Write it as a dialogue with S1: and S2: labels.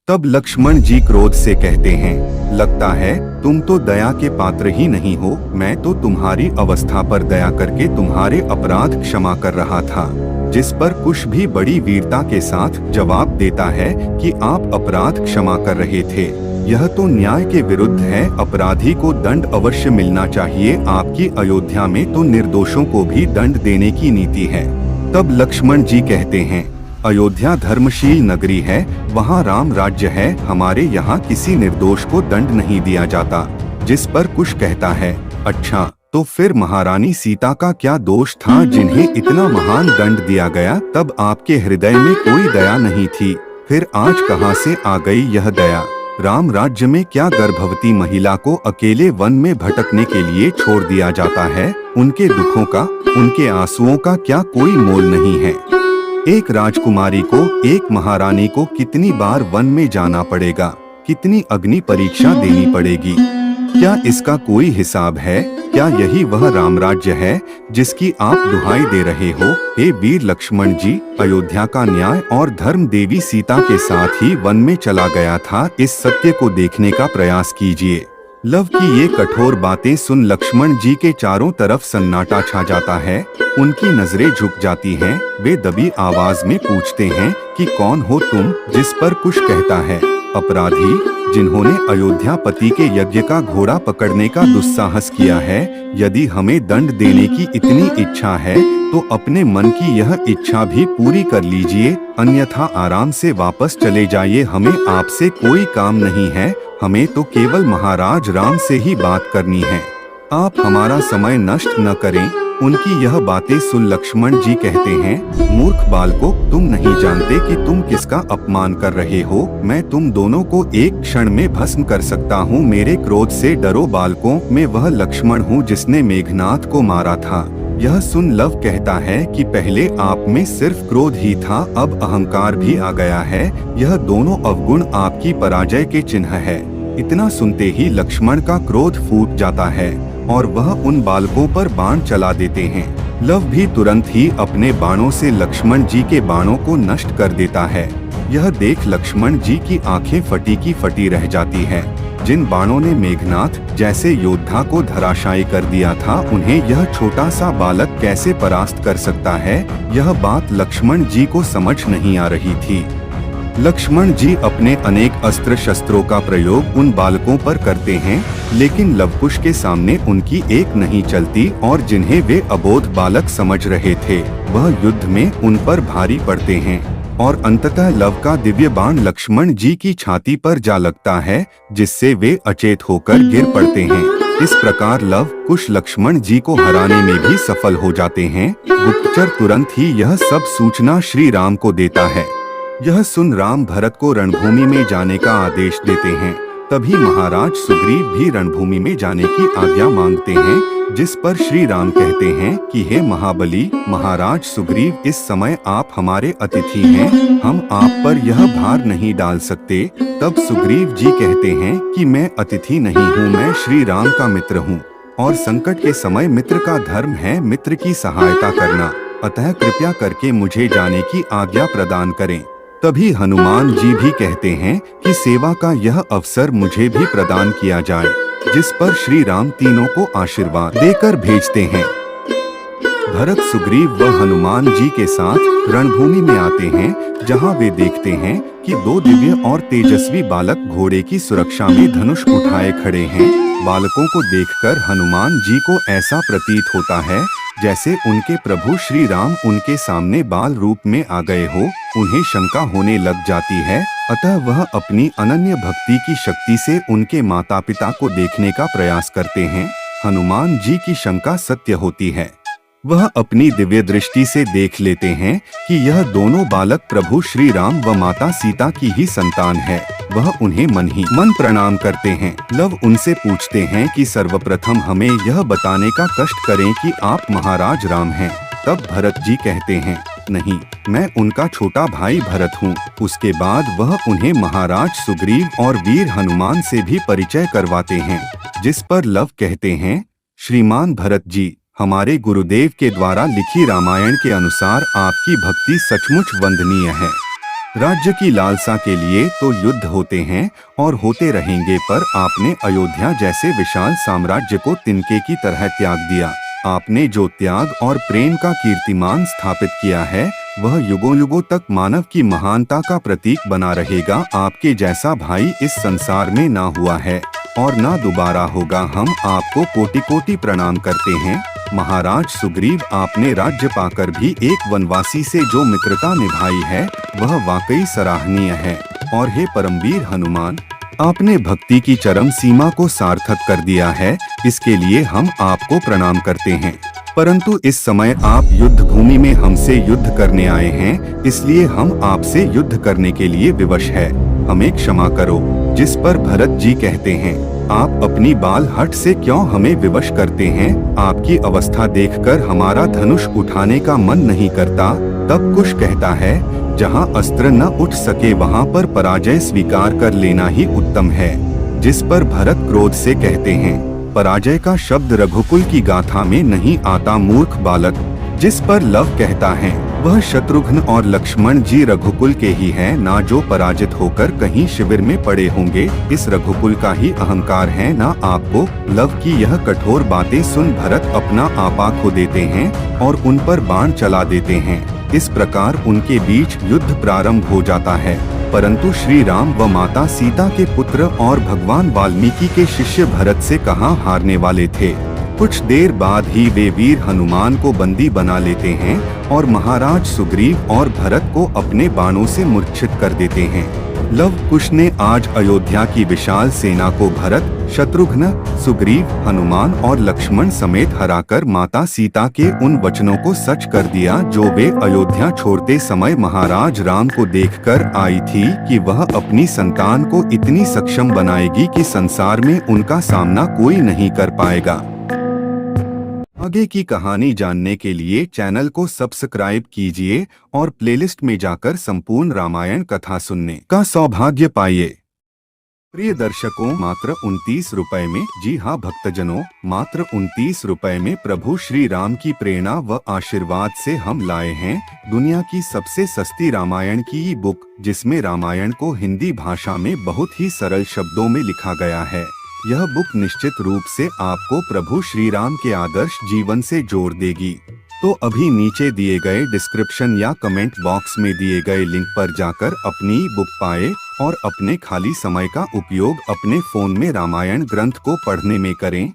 S1: तब लक्ष्मण जी क्रोध से कहते हैं, लगता है तुम तो दया के पात्र ही नहीं हो। मैं तो तुम्हारी अवस्था पर दया करके तुम्हारे अपराध क्षमा कर रहा था। जिस पर कुश भी बड़ी वीरता के साथ जवाब देता है कि आप अपराध क्षमा कर रहे थे, यह तो न्याय के विरुद्ध है। अपराधी को दंड अवश्य मिलना चाहिए। आपकी अयोध्या में तो निर्दोषों को भी दंड देने की नीति है। तब लक्ष्मण जी कहते हैं, अयोध्या धर्मशील नगरी है, वहाँ राम राज्य है। हमारे यहाँ किसी निर्दोष को दंड नहीं दिया जाता। जिस पर कुश कहता है, अच्छा तो फिर महारानी सीता का क्या दोष था जिन्हें इतना महान दंड दिया गया? तब आपके हृदय में कोई दया नहीं थी, फिर आज कहाँ से आ गई यह दया? राम राज्य में क्या गर्भवती महिला को अकेले वन में भटकने के लिए छोड़ दिया जाता है? उनके दुखों का, उनके आंसुओं का क्या कोई मोल नहीं है? एक राजकुमारी को, एक महारानी को कितनी बार वन में जाना पड़ेगा, कितनी अग्नि परीक्षा देनी पड़ेगी? क्या इसका कोई हिसाब है? क्या यही वह राम राज्य है जिसकी आप दुहाई दे रहे हो? हे वीर लक्ष्मण जी, अयोध्या का न्याय और धर्म देवी सीता के साथ ही वन में चला गया था। इस सत्य को देखने का प्रयास कीजिए। लव की ये कठोर बातें सुन लक्ष्मण जी के चारों तरफ सन्नाटा छा जाता है। उनकी नजरें झुक जाती हैं। वे दबी आवाज में पूछते हैं कि कौन हो तुम? जिस पर कुश कहता है, अपराधी जिन्होंने अयोध्यापति के यज्ञ का घोड़ा पकड़ने का दुस्साहस किया है। यदि हमें दंड देने की इतनी इच्छा है तो अपने मन की यह इच्छा भी पूरी कर लीजिए, अन्यथा आराम से वापस चले जाइए। हमें आपसे कोई काम नहीं है, हमें तो केवल महाराज राम से ही बात करनी है। आप हमारा समय नष्ट न करें। उनकी यह बातें सुन लक्ष्मण जी कहते हैं, मूर्ख बालकों, तुम नहीं जानते कि तुम किसका अपमान कर रहे हो। मैं तुम दोनों को एक क्षण में भस्म कर सकता हूँ। मेरे क्रोध से डरो बालकों, मैं वह लक्ष्मण हूँ जिसने मेघनाथ को मारा था। यह सुन लव कहता है कि पहले आप में सिर्फ क्रोध ही था, अब अहंकार भी आ गया है। यह दोनों अवगुण आपकी पराजय के चिन्ह है। इतना सुनते ही लक्ष्मण का क्रोध फूट जाता है और वह उन बालकों पर बाण चला देते हैं। लव भी तुरंत ही अपने बाणों से लक्ष्मण जी के बाणों को नष्ट कर देता है। यह देख लक्ष्मण जी की आंखें फटी की फटी रह जाती है। जिन बाणों ने मेघनाथ जैसे योद्धा को धराशायी कर दिया था, उन्हें यह छोटा सा बालक कैसे परास्त कर सकता है? यह बात लक्ष्मण जी को समझ नहीं आ रही थी। लक्ष्मण जी अपने अनेक अस्त्र शस्त्रों का प्रयोग उन बालकों पर करते हैं, लेकिन लवकुश के सामने उनकी एक नहीं चलती और जिन्हें वे अबोध बालक समझ रहे थे, वह युद्ध में उन पर भारी पड़ते हैं और अंततः लव का दिव्य बाण लक्ष्मण जी की छाती पर जा लगता है, जिससे वे अचेत होकर गिर पड़ते हैं। इस प्रकार लव कुश लक्ष्मण जी को हराने में भी सफल हो जाते हैं। गुप्तचर तुरंत ही यह सब सूचना श्री राम को देता है। यह सुन राम भरत को रणभूमि में जाने का आदेश देते हैं। तभी महाराज सुग्रीव भी रणभूमि में जाने की आज्ञा मांगते हैं, जिस पर श्री राम कहते हैं कि हे महाबली महाराज सुग्रीव, इस समय आप हमारे अतिथि हैं, हम आप पर यह भार नहीं डाल सकते। तब सुग्रीव जी कहते हैं कि मैं अतिथि नहीं हूँ, मैं श्री राम का मित्र हूँ और संकट के समय मित्र का धर्म है मित्र की सहायता करना, अतः कृपया करके मुझे जाने की आज्ञा प्रदान करें। तभी हनुमान जी भी कहते हैं कि सेवा का यह अवसर मुझे भी प्रदान किया जाए, जिस पर श्री राम तीनों को आशीर्वाद देकर भेजते हैं। भरत सुग्रीव व हनुमान जी के साथ रणभूमि में आते हैं, जहां वे देखते हैं कि दो दिव्य और तेजस्वी बालक घोड़े की सुरक्षा में धनुष उठाए खड़े हैं। बालकों को देखकर हनुमान जी को ऐसा प्रतीत होता है जैसे उनके प्रभु श्री राम उनके सामने बाल रूप में आ गए हो। उन्हें शंका होने लग जाती है, अतः वह अपनी अनन्य भक्ति की शक्ति से उनके माता पिता को देखने का प्रयास करते हैं। हनुमान जी की शंका सत्य होती है। वह अपनी दिव्य दृष्टि से देख लेते हैं कि यह दोनों बालक प्रभु श्री राम व माता सीता की ही संतान है। वह उन्हें मन ही मन प्रणाम करते हैं। लव उनसे पूछते हैं कि सर्वप्रथम हमें यह बताने का कष्ट करें कि आप महाराज राम हैं। तब भरत जी कहते हैं, नहीं, मैं उनका छोटा भाई भरत हूँ। उसके बाद वह उन्हें महाराज सुग्रीव और वीर हनुमान से भी परिचय करवाते हैं, जिस पर लव कहते हैं, श्रीमान भरत जी, हमारे गुरुदेव के द्वारा लिखी रामायण के अनुसार आपकी भक्ति सचमुच वंदनीय है। राज्य की लालसा के लिए तो युद्ध होते हैं और होते रहेंगे, पर आपने अयोध्या जैसे विशाल साम्राज्य को तिनके की तरह त्याग दिया। आपने जो त्याग और प्रेम का कीर्तिमान स्थापित किया है वह युगों युगों तक मानव की महानता का प्रतीक बना रहेगा। आपके जैसा भाई इस संसार में ना हुआ है और ना दोबारा होगा। हम आपको कोटि कोटि प्रणाम करते हैं। महाराज सुग्रीव, आपने राज्य पाकर भी एक वनवासी से जो मित्रता निभाई है वह वाकई सराहनीय है। और हे परमवीर हनुमान, आपने भक्ति की चरम सीमा को सार्थक कर दिया है, इसके लिए हम आपको प्रणाम करते हैं। परंतु इस समय आप युद्ध भूमि में हमसे युद्ध करने आए हैं, इसलिए हम आपसे युद्ध करने के लिए विवश है। हमें क्षमा करो। जिस पर भरत जी कहते हैं, आप अपनी बाल हट से क्यों हमें विवश करते हैं? आपकी अवस्था देखकर हमारा धनुष उठाने का मन नहीं करता। तब कुश कहता है, जहाँ अस्त्र न उठ सके वहाँ पर पराजय स्वीकार कर लेना ही उत्तम है। जिस पर भरत क्रोध से कहते हैं, पराजय का शब्द रघुकुल की गाथा में नहीं आता मूर्ख बालक। जिस पर लव कहता है, वह शत्रुघ्न और लक्ष्मण जी रघुकुल के ही हैं, ना जो पराजित होकर कहीं शिविर में पड़े होंगे। इस रघुकुल का ही अहंकार है ना आपको। लव की यह कठोर बातें सुन भरत अपना आपा खो देते हैं और उन पर बाण चला देते हैं। इस प्रकार उनके बीच युद्ध प्रारंभ हो जाता है। परंतु श्री राम व माता सीता के पुत्र और भगवान वाल्मीकि के शिष्य भरत से कहाँ हारने वाले थे। कुछ देर बाद ही वे वीर हनुमान को बंदी बना लेते हैं और महाराज सुग्रीव और भरत को अपने बाणों से मूर्छित कर देते हैं। लव कुश ने आज अयोध्या की विशाल सेना को भरत, शत्रुघ्न, सुग्रीव, हनुमान और लक्ष्मण समेत हराकर माता सीता के उन वचनों को सच कर दिया जो वे अयोध्या छोड़ते समय महाराज राम को देखकर आई थी कि वह अपनी संतान को इतनी सक्षम बनाएगी कि संसार में उनका सामना कोई नहीं कर पाएगा। आगे की कहानी जानने के लिए चैनल को सब्सक्राइब कीजिए और प्लेलिस्ट में जाकर संपूर्ण रामायण कथा सुनने का सौभाग्य पाइए। प्रिय दर्शकों, मात्र 29 रुपए में, जी हाँ भक्तजनों, मात्र 29 रुपए में प्रभु श्री राम की प्रेरणा व आशीर्वाद से हम लाए हैं दुनिया की सबसे सस्ती रामायण की ई बुक, जिसमें रामायण को हिंदी भाषा में बहुत ही सरल शब्दों में लिखा गया है। यह बुक निश्चित रूप से आपको प्रभु श्री राम के आदर्श जीवन से जोड़ देगी। तो अभी नीचे दिए गए डिस्क्रिप्शन या कमेंट बॉक्स में दिए गए लिंक पर जाकर अपनी बुक पाए और अपने खाली समय का उपयोग अपने फोन में रामायण ग्रंथ को पढ़ने में करें।